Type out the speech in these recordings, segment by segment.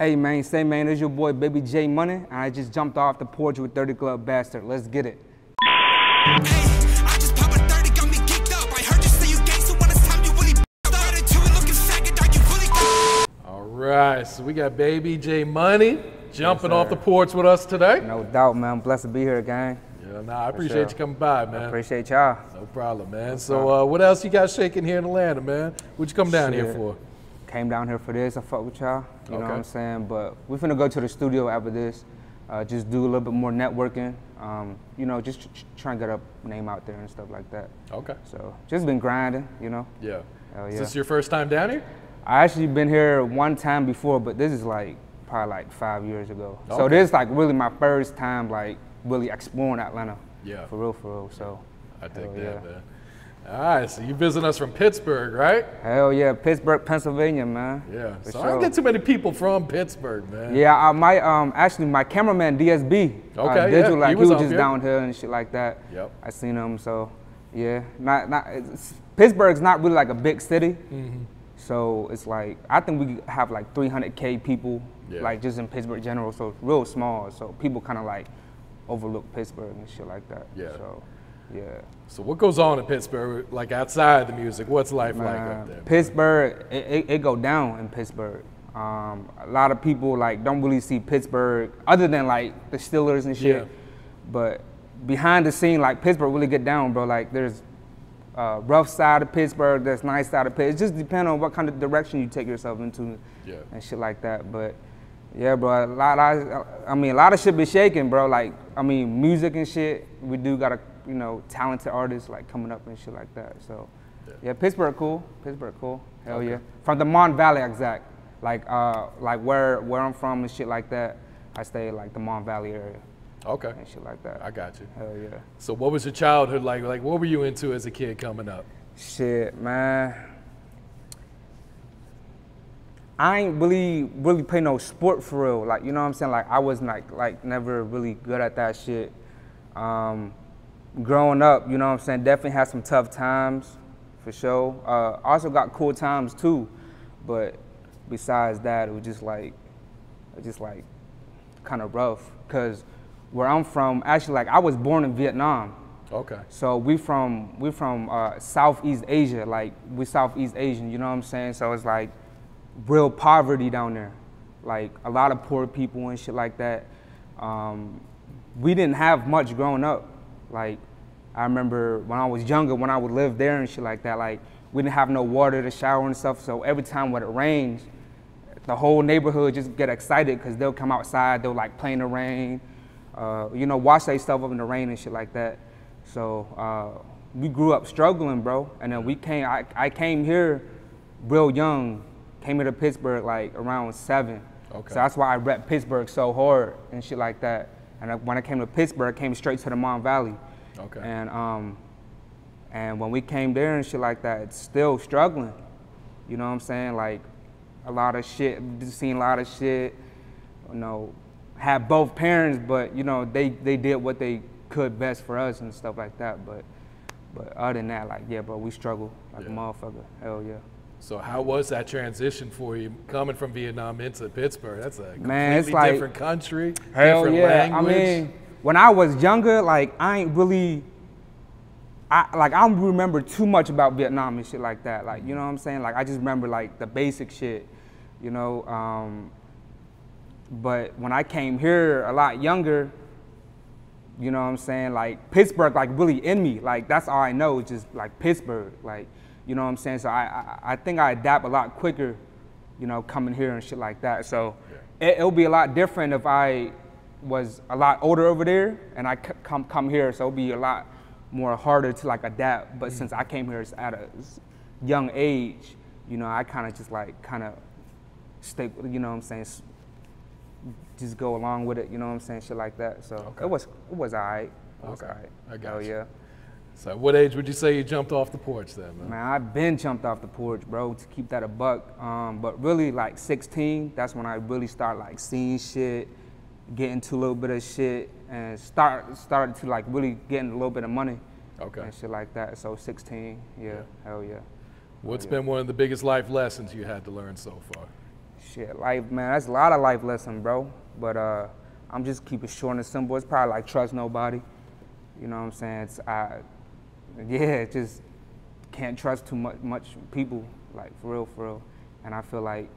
Hey man, say man, it's your boy Bayb JayMoney, and I just jumped off the porch with 30 Club Bastard. Let's get it. I just pop a 30, got me geeked up. I heard you say you gay, so when it's time you really started to looking faggot, are you really? All right, so we got Bayb JayMoney jumping off the porch with us today. No doubt, man. I'm blessed to be here, gang. Yeah, nah, I appreciate you coming by, man. I appreciate y'all. No problem, man. So what else you got shaking here in Atlanta, man? What you come down here for? Came down here for this. I fuck with y'all. You know what I'm saying? But we finna go to the studio after this. Just do a little bit more networking. You know, just try and get a name out there and stuff like that. Okay. So just been grinding, you know? Yeah. Hell yeah. Is this your first time down here? I actually been here one time before, but this is like probably like 5 years ago. Okay. So this is like really my first time like really exploring Atlanta. Yeah. For real. So I think that, man. All right, so you visit us from Pittsburgh, right? Hell yeah, Pittsburgh, Pennsylvania, man. Yeah, so I don't get too many people from Pittsburgh, man. Yeah, actually my cameraman DSB, Digital, like he was just down here and shit like that. Yep. I seen him, so yeah. Pittsburgh's not really like a big city, so it's like I think we have like 300K people, like just in Pittsburgh general, so real small. So people kind of like overlook Pittsburgh and shit like that. Yeah. So. Yeah. So what goes on in Pittsburgh, like outside the music? What's life like up there? Pittsburgh, it go down in Pittsburgh. A lot of people like don't really see Pittsburgh other than like the Steelers and shit. Yeah. But behind the scene, like Pittsburgh really get down, bro. Like there's rough side of Pittsburgh, there's nice side of Pittsburgh. It just depends on what kind of direction you take yourself into and shit like that. But yeah, bro, a lot of shit be shaking, bro. Like, I mean, music and shit, we do got a, you know, talented artists like coming up and shit like that. So, yeah, Pittsburgh cool. Pittsburgh cool. Hell yeah. From the Mon Valley, exact. Like where I'm from and shit like that. I stay like the Mon Valley area. Okay. And shit like that. I got you. Hell yeah. So what was your childhood like? Like, what were you into as a kid coming up? Shit, man. I ain't really play no sport for real. Like, you know what I'm saying? Like, I was like never really good at that shit. Growing up, you know what I'm saying? Definitely had some tough times, for sure. Also got cool times too, but besides that, it was just like kind of rough. Cause where I'm from, actually, like I was born in Vietnam. Okay. So we from Southeast Asia. Like we Southeast Asian, you know what I'm saying? So it's like real poverty down there, like a lot of poor people and shit like that. We didn't have much growing up. Like I remember when I was younger, when I would live there and shit like that, like we didn't have no water to shower and stuff. So every time when it rains, the whole neighborhood just get excited because they'll come outside, they'll like play in the rain, you know, wash their stuff up in the rain and shit like that. So we grew up struggling, bro. And then I came here real young. Came here to Pittsburgh like around 7. Okay. So that's why I rep Pittsburgh so hard and shit like that. And when I came to Pittsburgh, I came straight to the Mon Valley. Okay. And when we came there and shit like that, it's still struggling. You know what I'm saying? Like a lot of shit, just seen a lot of shit. You know, had both parents, but you know they did what they could best for us and stuff like that. But other than that, like yeah, bro, we struggle like a motherfucker. Hell yeah. So how was that transition for you coming from Vietnam into Pittsburgh? That's a completely different country, different language. I mean, when I was younger, like I don't remember too much about Vietnam and shit like that. Like, you know what I'm saying? Like I just remember like the basic shit, you know. But when I came here a lot younger, you know what I'm saying? Like Pittsburgh, like really in me. Like that's all I know is just like Pittsburgh, like. You know what I'm saying? So I think I adapt a lot quicker, you know, coming here and shit like that. So it'll be a lot different if I was a lot older over there and I come here. So it'll be a lot more harder to like adapt. But since I came here at a young age, you know, I kind of just like stay, you know what I'm saying? Just go along with it, you know what I'm saying? Shit like that. So it was all right. I got you. Yeah. So at what age would you say you jumped off the porch then, man? Man, I've been jumped off the porch, bro, to keep that a buck. But really like 16, that's when I really start like seeing shit, getting to a little bit of shit, and started to like really getting a little bit of money. And shit like that. So 16, hell yeah. What's been one of the biggest life lessons you had to learn so far? Shit, life, man, that's a lot of life lesson, bro. But I'm just keep it short and simple. It's probably like trust nobody. You know what I'm saying? Yeah, just can't trust too much people, like for real. And I feel like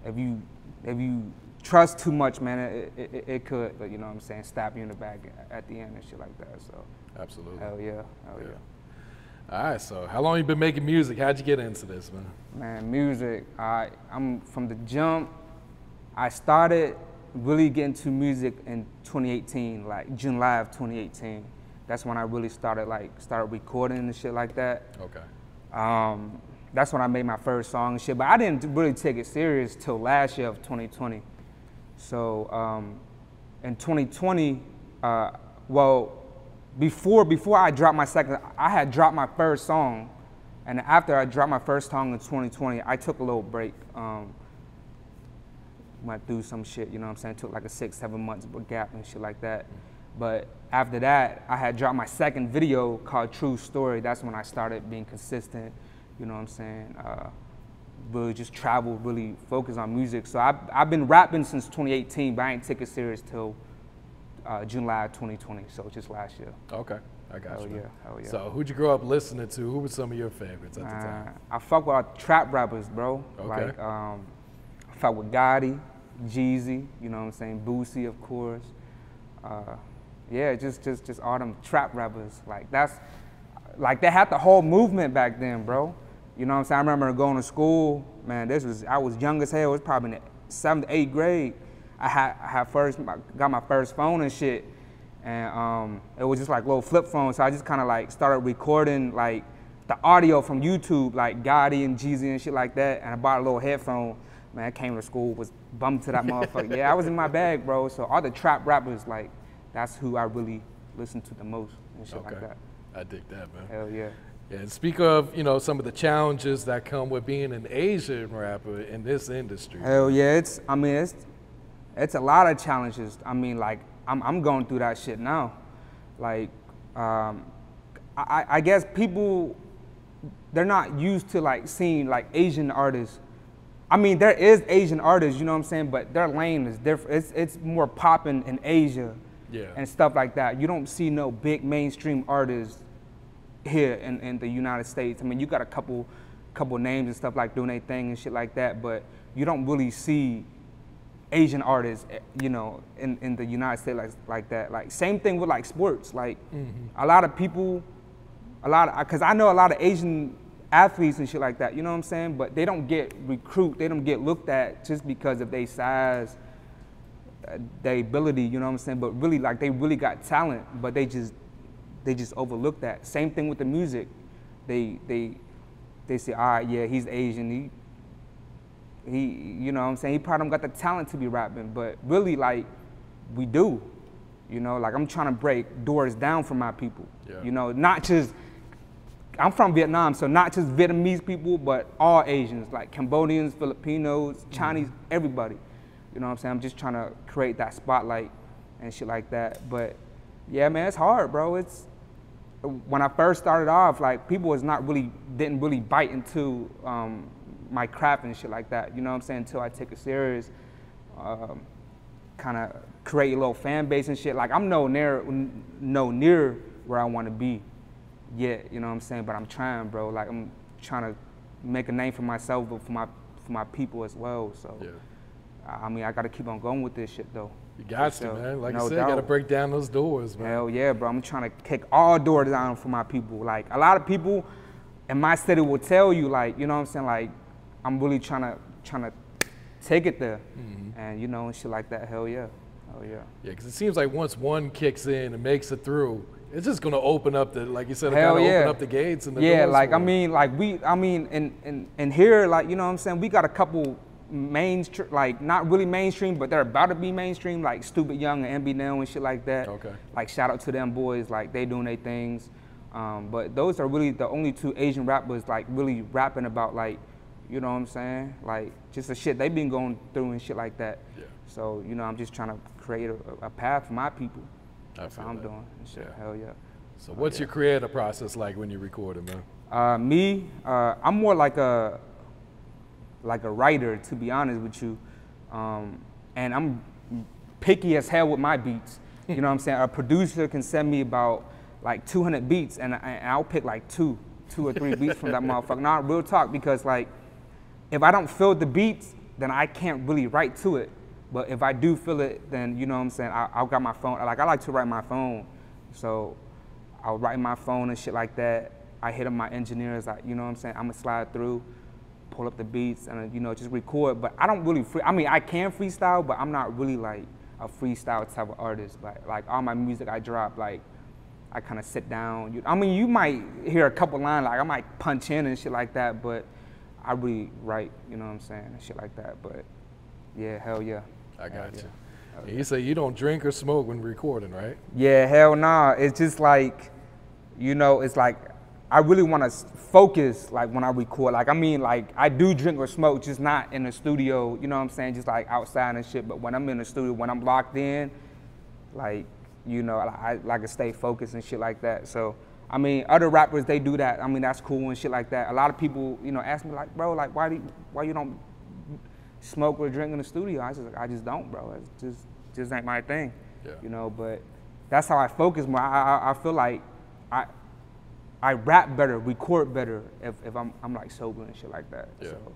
if you trust too much, man, it could, but you know what I'm saying, stab you in the back at the end and shit like that. So absolutely. Hell yeah. All right, so how long you been making music? How'd you get into this, man? Man, music, I'm from the jump. I started really getting to music in 2018, like July of 2018. That's when I really started recording and shit like that. Okay. That's when I made my first song and shit, but I didn't really take it serious till last year of 2020. So in 2020, before I dropped my second, I had dropped my first song, and after I dropped my first song in 2020, I took a little break. Went through some shit, you know what I'm saying? Took like a 6-7 months gap and shit like that. But after that, I had dropped my second video called True Story. That's when I started being consistent, you know what I'm saying? Really just travel, really focus on music. So I've been rapping since 2018, but I ain't take it serious till July 2020, so just last year. Okay, I got you. Hell yeah. So who'd you grow up listening to? Who were some of your favorites at the time? I fuck with our trap rappers, bro. Okay. Like, I fuck with Gotti, Jeezy, you know what I'm saying, Boosie, of course. Yeah, just all them trap rappers. Like they had the whole movement back then, bro. You know what I'm saying? I remember going to school, man, I was young as hell. It was probably in the 7th, 8th grade. I got my first phone and shit, and it was just like little flip phone. So I just kind of like started recording like the audio from YouTube, like Gotti and Jeezy and shit like that. And I bought a little headphone. Man, I came to school, was bumped to that motherfucker. Yeah, I was in my bag, bro. So all the trap rappers, like, that's who I really listen to the most and shit like that. I dig that, man. Hell yeah. Yeah, and speak of, you know, some of the challenges that come with being an Asian rapper in this industry. Hell yeah, it's a lot of challenges. I mean, like, I'm going through that shit now. Like, I guess people, they're not used to like seeing like Asian artists. I mean, there is Asian artists, you know what I'm saying, but their lane is different. It's more popping in Asia and stuff like that. You don't see no big mainstream artists here in the United States. I mean, you got a couple names and stuff like doing their thing and shit like that, but you don't really see Asian artists, you know, in the United States like that. Like, same thing with like sports. Like, a lot of people, because I know a lot of Asian athletes and shit like that, you know what I'm saying? But they don't get recruited, they don't get looked at just because of their size, their ability, you know what I'm saying? But really, like, they really got talent, but they just overlook that. Same thing with the music. They say, all right, yeah, he's Asian, he you know what I'm saying? He probably don't got the talent to be rapping, but really, like, we do. You know, like, I'm trying to break doors down for my people. You know, not just, I'm from Vietnam, so not just Vietnamese people, but all Asians, like Cambodians, Filipinos, Chinese, everybody. You know what I'm saying? I'm just trying to create that spotlight and shit like that. But yeah, man, it's hard, bro. When I first started off, like, people didn't really bite into my craft and shit like that. You know what I'm saying? Until I take it serious, kind of create a little fan base and shit. Like, I'm no near where I want to be yet, you know what I'm saying? But I'm trying, bro. Like, I'm trying to make a name for myself, but for my people as well. So, I mean, I got to keep on going with this shit, though. You got to, man. Like you said, you got to break down those doors, man. Hell yeah, bro. I'm trying to kick all doors down for my people. Like, a lot of people in my city will tell you, like, you know what I'm saying? Like, I'm really trying to take it there, and you know, and shit like that. Hell yeah. Hell yeah. Yeah, because it seems like once one kicks in and makes it through, it's just gonna open up the, like you said, open up the gates and the doors. Like, I mean, and here, like, you know what I'm saying, we got a couple mainstream, like, not really mainstream, but they're about to be mainstream, like Stupid Young and Eminem and shit like that. Like, shout out to them boys, like, they doing their things. But those are really the only two Asian rappers, like, really rapping about, like, you know what I'm saying, like, just the shit they been going through and shit like that. So, you know, I'm just trying to create a path for my people. That's what I'm doing and shit. Hell yeah. So what's your creative process like when you record it, man? I'm more like a writer, to be honest with you. And I'm picky as hell with my beats. You know what I'm saying? A producer can send me about like 200 beats, and I'll pick like two or three beats from that motherfucker. Nah, real talk, because like, if I don't feel the beats, then I can't really write to it. But if I do feel it, then, you know what I'm saying, I'll got my phone. Like, I like to write my phone. So I'll write my phone and shit like that. I hit up my engineers, like, you know what I'm saying, I'm gonna slide through, pull up the beats, and, you know, just record. But I don't really I mean, I can freestyle, but I'm not really like a freestyle type of artist. But like, all my music I drop, like, I kind of sit down. I mean, you might hear a couple lines, like I might punch in and shit like that, but I really write, you know what I'm saying, and shit like that. But yeah, hell yeah. I got you. Yeah. You say you don't drink or smoke when recording, right? Yeah, hell nah. It's just like, you know, it's like, I really want to focus, like, when I record. Like, I mean, like, I do drink or smoke, just not in the studio, you know what I'm saying, just like outside and shit. But when I'm in the studio, when I'm locked in, like, you know, I like to stay focused and shit like that. So, I mean, other rappers, they do that. I mean, that's cool and shit like that. A lot of people, you know, ask me like, bro, like, why you don't smoke or drink in the studio? I just don't, bro. It's just ain't my thing, you know. But that's how I focus more. I feel like I rap better, record better if I'm like sober and shit like that. Yeah. So,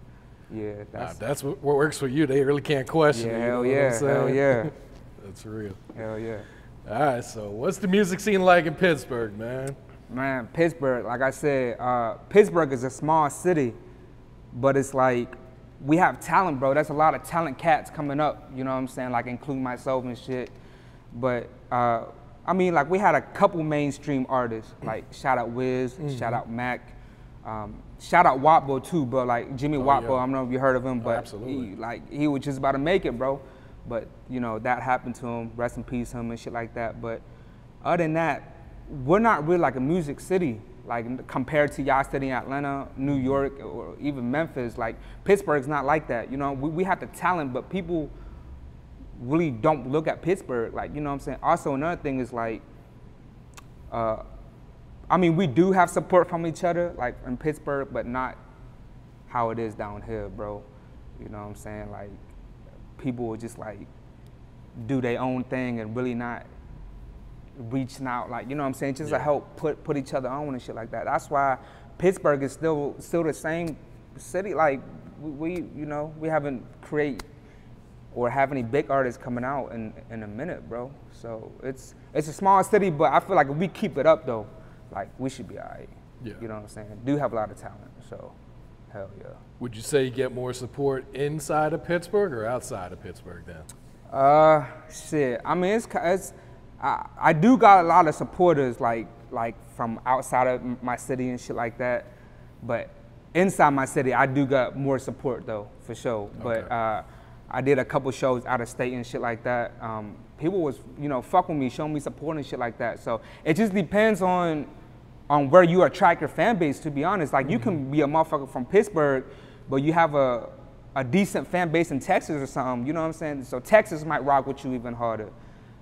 yeah, that's what works for you. They really can't question you. Hell yeah, hell yeah. That's real. Hell yeah. All right, so what's the music scene like in Pittsburgh, man? Man, Pittsburgh, like I said, Pittsburgh is a small city, but it's like, we have talent, bro. There's a lot of talent cats coming up, you know what I'm saying, like including myself and shit. But, I mean, like, we had a couple mainstream artists, like shout out Wiz, shout out Mac, shout out Watbo too, bro. Like Jimmy Watbo, yeah. I don't know if you heard of him, but he was just about to make it, bro. But, you know, that happened to him, rest in peace him and shit like that. But other than that, we're not really like a music city, like compared to y'all city in Atlanta, New York, or even Memphis. Like, Pittsburgh's not like that, you know. We have the talent, but people really don't look at Pittsburgh, like, you know what I'm saying. Also, another thing is like, I mean, we do have support from each other, like in Pittsburgh, but not how it is down here, bro. You know what I'm saying? Like, people will just like do their own thing and really not reaching out, like, you know what I'm saying, just to help put each other on and shit like that. That's why Pittsburgh is still the same city. Like, we you know, we haven't create or have any big artists coming out in a minute, bro. So it's a small city, but I feel like if we keep it up though, like, we should be all right. Yeah. You know what I'm saying? Do have a lot of talent, so hell yeah. Would you say you get more support inside of Pittsburgh or outside of Pittsburgh then? Shit. I mean, I do got a lot of supporters like from outside of my city and shit like that, but inside my city, I do got more support though, for sure. Okay. But I did a couple shows out of state and shit like that. People was, you know, fuck with me, showing me support and shit like that. So it just depends on where you attract your fan base, to be honest. Like, you can be a motherfucker from Pittsburgh, but you have a decent fan base in Texas or something, you know what I'm saying? So Texas might rock with you even harder.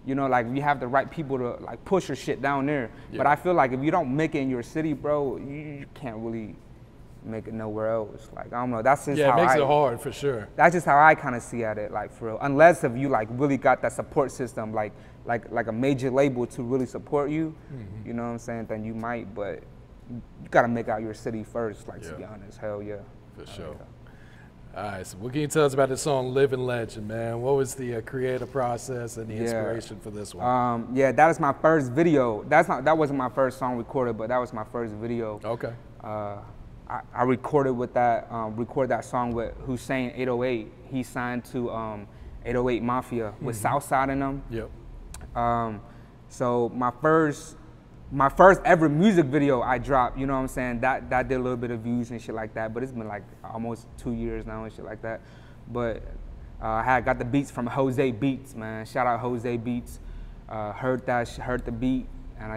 You know, like, you have the right people to like push your shit down there. Yeah. But I feel like if you don't make it in your city, bro, you can't really make it nowhere else. Like, I don't know, that's just how it makes it hard for sure. That's just how I kind of see at it, like, for real. Unless if you like really got that support system, like a major label to really support you, you know what I'm saying, then you might, but you gotta make out your city first, like, to be honest. Hell yeah. For sure. All right, so what can you tell us about the song Living Legend, man? What was the creative process and the inspiration for this one? Yeah, that is my first video. That wasn't my first song recorded, but that was my first video. Okay. I recorded that song with Hussein 808. He signed to 808 Mafia with Southside in them. Yep. So my first ever music video I dropped, you know what I'm saying, that did a little bit of views and shit like that, but it's been like almost 2 years now and shit like that. But I got the beats from Jose Beats, man. Shout out Jose Beats. Heard the beat, and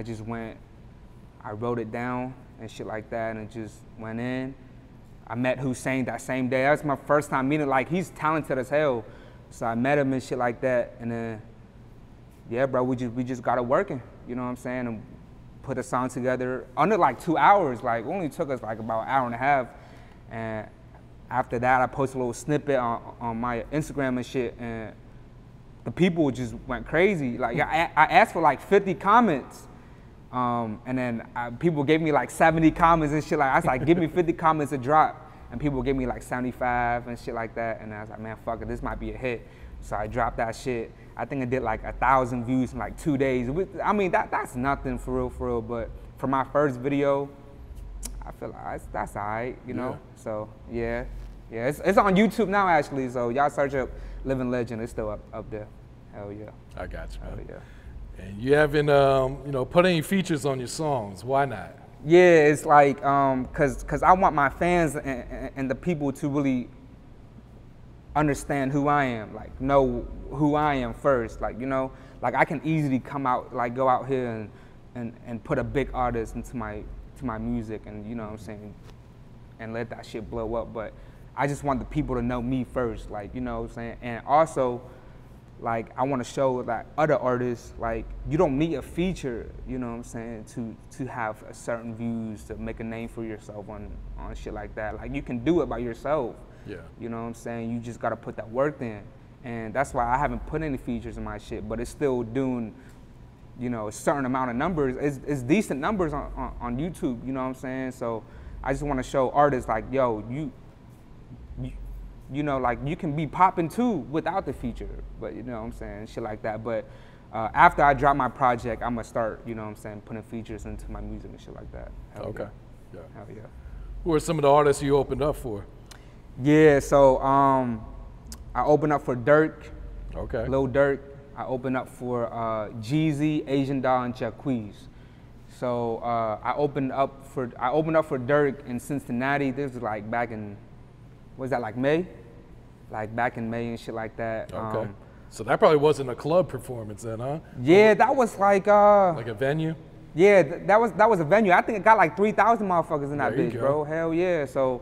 I wrote it down and shit like that, and it just went in. I met Hussein that same day. That was my first time meeting. Like, he's talented as hell. So I met him and shit like that, and then, yeah, bro, we just got it working, you know what I'm saying? And put a song together under like 2 hours. Like, it only took us like about an hour and a half. And after that, I posted a little snippet on my Instagram and shit, and the people just went crazy. Like I asked for like 50 comments, and then people gave me like 70 comments and shit. Like I was like, give me 50 comments a drop, and people gave me like 75 and shit like that. And I was like, man, fuck it, this might be a hit. So I dropped that shit. I think I did like 1,000 views in like 2 days. I mean, that's nothing for real. But for my first video, I feel like that's all right, you know? Yeah. So yeah, it's on YouTube now actually. So y'all search up Living Legend, it's still up there. Hell yeah. I got you, man. Hell yeah. And you haven't, you know, put any features on your songs. Why not? Yeah, it's like, cause I want my fans and the people to really understand who I am, like know who I am first. Like, you know, like I can easily come out, like go out here and put a big artist into my music, and you know what I'm saying, and let that shit blow up. But I just want the people to know me first, like, you know what I'm saying? And also, like, I want to show that other artists, like, you don't need a feature, you know what I'm saying, to have a certain views, to make a name for yourself on shit like that. Like, you can do it by yourself. Yeah. You know what I'm saying? You just got to put that work in. And that's why I haven't put any features in my shit, but it's still doing, you know, a certain amount of numbers. It's decent numbers on YouTube, you know what I'm saying? So I just want to show artists like, yo, you know, like you can be popping too without the feature, but you know what I'm saying, shit like that. But after I drop my project, I'm gonna start, you know what I'm saying, putting features into my music and shit like that. Hell okay. Yeah. Hell yeah. Who are some of the artists you opened up for? Yeah, so I opened up for Durk. Okay. Lil Durk. I opened up for Jeezy, Asian Doll, and Jacquees. So I opened up for Durk in Cincinnati. This was like back in, was that like May? Like back in May and shit like that. Okay. So that probably wasn't a club performance then, huh? Yeah, that was like a venue? Yeah, that was a venue. I think it got like 3,000 motherfuckers in that bitch, bro. Hell yeah. So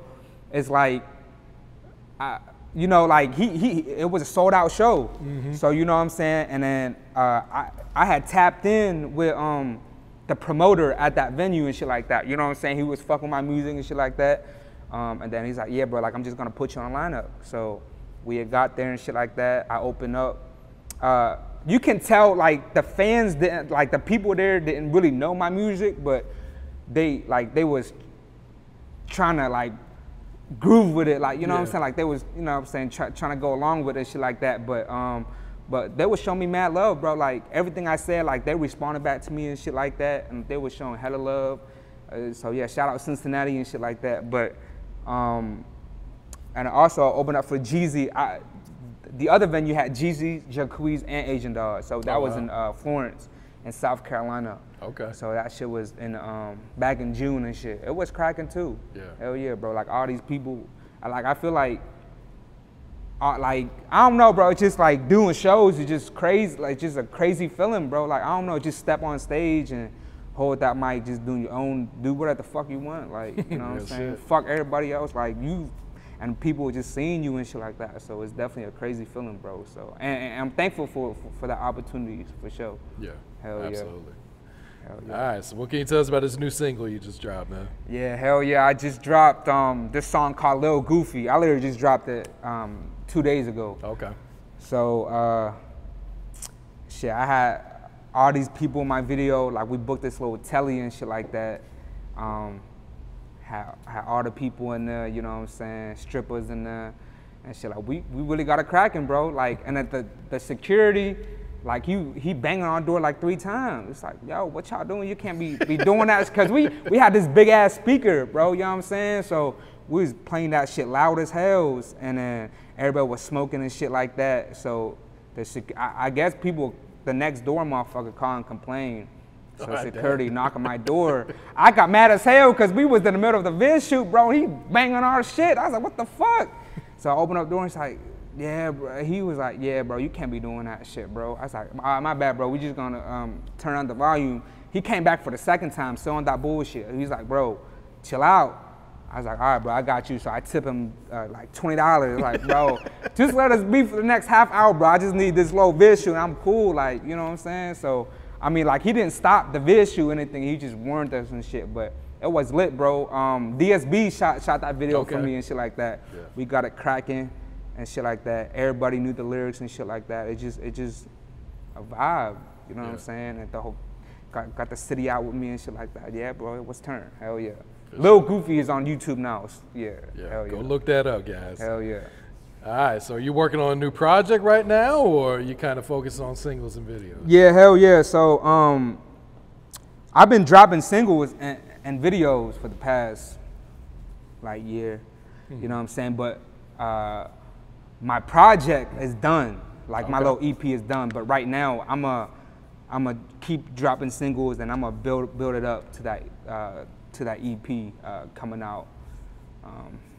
it's like, you know, like it was a sold out show. Mm-hmm. So you know what I'm saying? And then I had tapped in with the promoter at that venue and shit like that. You know what I'm saying? He was fucking with my music and shit like that. And then he's like, yeah, bro, like I'm just gonna put you on lineup. So we had got there and shit like that. I opened up. You can tell like the fans didn't, like the people there didn't really know my music, but they was trying to like groove with it, like, you know what I'm saying? Like they was, you know what I'm saying, trying to go along with it, shit like that. But they was showing me mad love, bro. Like everything I said, like they responded back to me and shit like that, and they was showing hella love. So yeah, shout out Cincinnati and shit like that. But and also I opened up for Jeezy. The other venue had Jeezy, Jacquees, and Asian Doll. So that was in Florence in South Carolina. Okay. So that shit was in back in June and shit. It was cracking too. Yeah. Hell yeah, bro. Like all these people, I feel like I don't know, bro. It's just like doing shows is just crazy, like just a crazy feeling, bro. Like I don't know, just step on stage and hold that mic, just doing your own, do whatever the fuck you want, like, you know what I'm saying? Fuck everybody else, like you, and people just seeing you and shit like that. So it's definitely a crazy feeling, bro. So and I'm thankful for the opportunities for sure. Yeah. Hell absolutely. Yeah. Hell yeah. All right, so what can you tell us about this new single you just dropped, man? Yeah, hell yeah. I just dropped this song called Lil Goofy. I literally just dropped it 2 days ago. Okay. So shit, I had all these people in my video, like we booked this little telly and shit like that. Had all the people in there, you know what I'm saying, strippers in there and shit. Like we really got it cracking, bro. Like, and at the security, like he banging on our door like 3 times. It's like, yo, what y'all doing? You can't be doing that, because we had this big ass speaker, bro. You know what I'm saying? So we was playing that shit loud as hell, and then everybody was smoking and shit like that. So I guess people, the next door motherfucker call and complain. So security knocking my door. I got mad as hell because we was in the middle of the vid shoot, bro. He banging our shit. I was like, what the fuck? So I opened up the door and he's like, yeah, bro. He was like, yeah, bro, you can't be doing that shit, bro. I was like, my bad, bro. We just gonna turn on the volume. He came back for the second time, still on that bullshit. He's like, bro, chill out. I was like, all right, bro, I got you. So I tip him like $20. Like, bro, just let us be for the next half hour, bro. I just need this low vid shoot. I'm cool, like, you know what I'm saying? So, I mean, like, he didn't stop the vid shoot or anything. He just warned us and shit. But it was lit, bro. DSB shot that video for me and shit like that. Yeah. We got it cracking and shit like that. Everybody knew the lyrics and shit like that. It just a vibe, you know what I'm saying? And the whole got the city out with me and shit like that. Yeah, bro, it was turned. Hell yeah. Lil Goofy is on YouTube now. Yeah. Hell yeah. Go look that up, guys. Hell yeah. All right, so are you working on a new project right now, or are you kind of focused on singles and videos? Yeah, hell yeah. So I've been dropping singles and videos for the past like year, you know what I'm saying? But my project is done. Like my little EP is done. But right now I'm a keep dropping singles, and I'm gonna build it up to that EP coming out.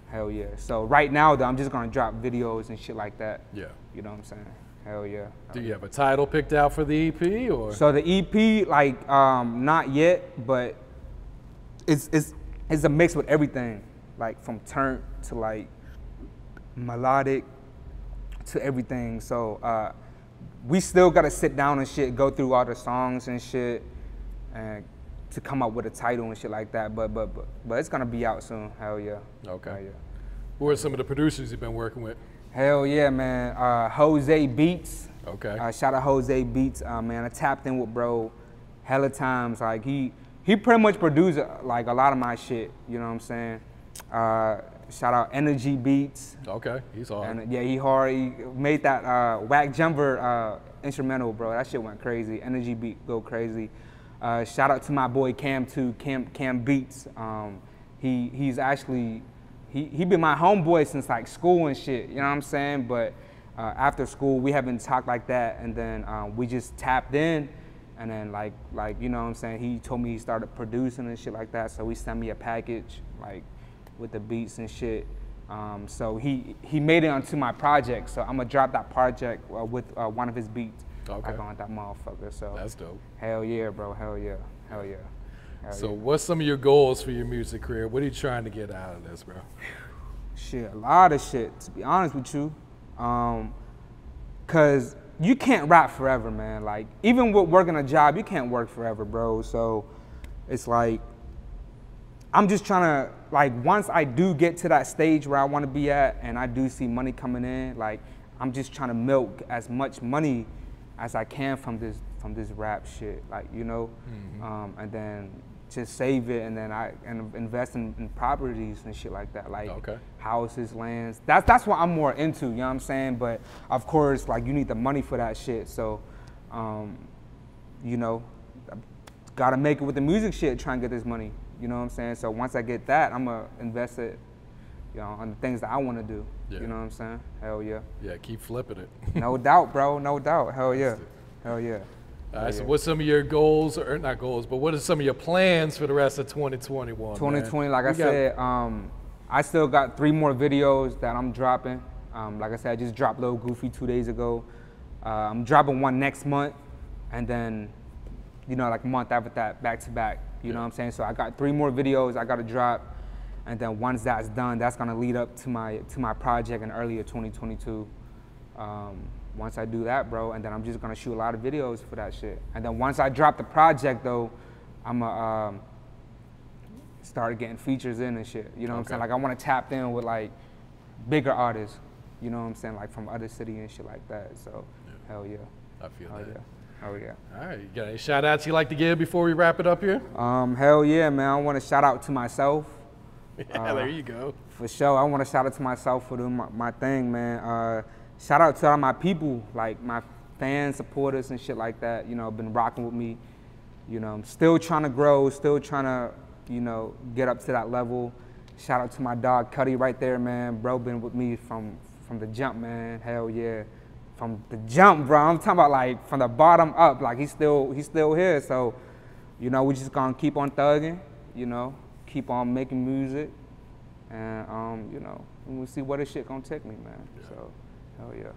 Hell yeah. So right now though, I'm just gonna drop videos and shit like that. Yeah. You know what I'm saying? Hell yeah. Do you have a title picked out for the EP, or? So the EP, like, not yet, but it's a mix with everything, like from turnt to like melodic to everything. So we still gotta sit down and shit, go through all the songs and shit, and to come up with a title and shit like that. But it's gonna be out soon. Hell yeah. Okay. Hell yeah. Who are some of the producers you've been working with? Hell yeah, man. Jose Beats. Okay. Shout out Jose Beats, man. I tapped in with bro hella times. Like he pretty much produced like a lot of my shit. You know what I'm saying? Shout out Energy Beats. Okay, he's hard. And yeah, he hard. He made that Whack Jumper instrumental, bro. That shit went crazy. Energy Beat go crazy. Shout out to my boy Cam too, Cam Beats. He's actually he been my homeboy since like school and shit. You know what I'm saying? But after school we haven't talked like that, and then we just tapped in, and then like you know what I'm saying. He told me he started producing and shit like that, so he sent me a package like with the beats and shit. So he made it onto my project. So I'm gonna drop that project with one of his beats. Okay. Like on that motherfucker. So that's dope. Hell yeah, bro. Hell yeah. Hell yeah. So what's some of your goals for your music career? What are you trying to get out of this, bro? Shit, a lot of shit, to be honest with you. Cause you can't rap forever, man. Like even with working a job, you can't work forever, bro. So it's like, I'm just trying to, like, once I do get to that stage where I want to be at and I do see money coming in, like, I'm just trying to milk as much money as I can from this rap shit, like, you know, and then just save it, and then invest in properties and shit like that, like houses, lands. That's what I'm more into, you know what I'm saying? But of course, like, you need the money for that shit, so, you know, gotta make it with the music shit, try and get this money. You know what I'm saying? So once I get that, I'm gonna invest it, you know, on the things that I want to do. Yeah. You know what I'm saying? Hell yeah. Yeah, keep flipping it. No doubt, bro. No doubt. Hell yeah. Hell yeah. All right, so what's some of your goals, or not goals, but what are some of your plans for the rest of 2021? 2020, man? Like I said, I still got 3 more videos that I'm dropping. Like I said, I just dropped Lil Goofy 2 days ago. I'm dropping one next month, and then, you know, like a month after that, back to back. You know what I'm saying? So I got 3 more videos I gotta drop, and then once that's done, that's gonna lead up to my project in early 2022. Once I do that, bro, and then I'm just gonna shoot a lot of videos for that shit. And then once I drop the project, though, I'ma start getting features in and shit. You know what I'm saying? Like I wanna tap in with like bigger artists. You know what I'm saying? Like from other city and shit like that. So hell yeah. I feel that. Yeah. Oh yeah. All right, you got any shout outs you like to give before we wrap it up here? Hell yeah, man. I want to shout out to myself. Yeah, there you go. For sure. I want to shout out to myself for doing my thing, man. Shout out to all my people, like my fans, supporters and shit like that. You know, been rocking with me. You know, I'm still trying to grow, still trying to, you know, get up to that level. Shout out to my dog Cuddy right there, man. Bro been with me from the jump, man. Hell yeah. From the jump, bro. I'm talking about like from the bottom up, like he's still here. So, you know, we just gonna keep on thugging, you know, keep on making music, and you know, we'll see where this shit gonna take me, man. Yeah. So, hell yeah.